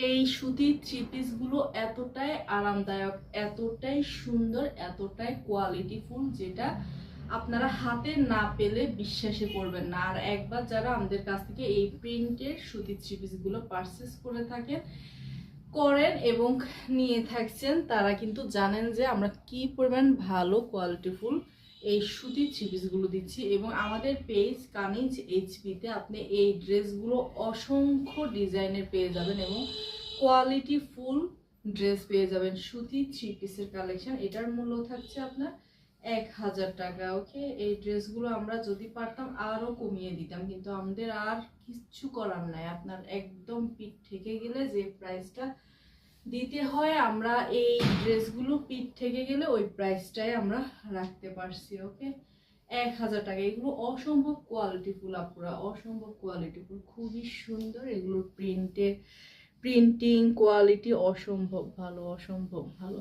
এই সুতির থ্রি পিসগুলো এতটাই আরামদায়ক, এতটাই সুন্দর, এতটাই কোয়ালিটিফুল, যেটা আপনারা হাতে না পেলে বিশ্বাসে করবেন না। আর একবার যারা আমাদের কাছ থেকে এই প্রিন্টের সুতির থ্রি পিসগুলো পারচেস করে থাকেন, করেন এবং নিয়ে থাকছেন, তারা কিন্তু জানেন যে আমরা কি পরিমাণ ভালো কোয়ালিটিফুল এই সুতির থ্রি পিসগুলো দিচ্ছি। এবং আমাদের পেজ কানিজ এইচপিতে আপনি এই ড্রেসগুলো অসংখ্য ডিজাইনের পেয়ে যাবেন এবং কোয়ালিটি ফুল ড্রেস পেয়ে যাবেন। সুতি থ্রি পিসের কালেকশন, এটার মূল্য থাকছে আপনার 1000 টাকা। ওকে, এই ড্রেসগুলো আমরা যদি পারতাম আরও কমিয়ে দিতাম, কিন্তু আমাদের আর কিচ্ছু করার নাই। আপনার একদম পিঠ থেকে গেলে যে প্রাইসটা দিতে হয়, আমরা এই ড্রেসগুলো পিঠ থেকে গেলে ওই প্রাইসটাই আমরা রাখতে পারছি। ওকে, 1000 টাকা। এগুলো অসম্ভব কোয়ালিটিফুল আপুরা, অসম্ভব কোয়ালিটিফুল, খুবই সুন্দর। এগুলোর প্রিন্টিং কোয়ালিটি অসম্ভব ভালো, অসম্ভব ভালো।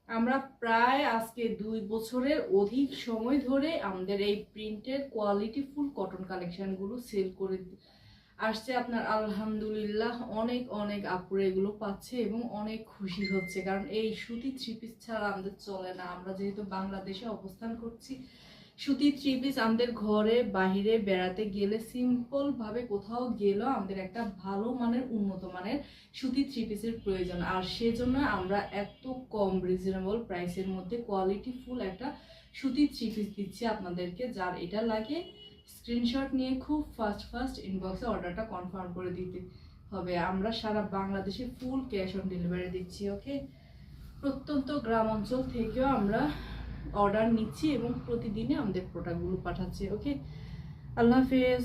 আমরা প্রায় আজকে 2 বছরের অধিক সময় ধরে আমাদের এই প্রিন্টের কোয়ালিটিফুল কটন কালেকশনগুলো সেল করে আসছে। আপনার আলহামদুলিল্লাহ অনেক অনেক আপুরে এগুলো পাচ্ছে এবং অনেক খুশি হচ্ছে, কারণ এই সুতি থ্রি পিস ছাড়া আমাদের চলে না। আমরা যেহেতু বাংলাদেশে অবস্থান করছি, সুতি থ্রি পিস আমাদের ঘরে বাহিরে বেড়াতে গেলে, সিম্পল ভাবে কোথাও গেলেও আমাদের একটা ভালো মানের উন্নত মানের সুতি থ্রি পিসের প্রয়োজন। আর সেজন্য আমরা এত কম রিজনেবল প্রাইসের মধ্যে কোয়ালিটি ফুল একটা সুতি থ্রি পিস দিচ্ছি আপনাদেরকে। যার এটা লাগে স্ক্রিনশট নিয়ে খুব ফাস্ট ইনবক্সে অর্ডারটা কনফার্ম করে দিতে হবে। আমরা সারা বাংলাদেশে ফুল ক্যাশ অন ডেলিভারি দিচ্ছি। ওকে, প্রত্যন্ত গ্রাম অঞ্চল থেকেও আমরা অর্ডার নিচ্ছি এবং প্রতিদিনে আমাদের প্রোডাক্টগুলো পাঠাচ্ছি। ওকে, আল্লাহ হাফেজ।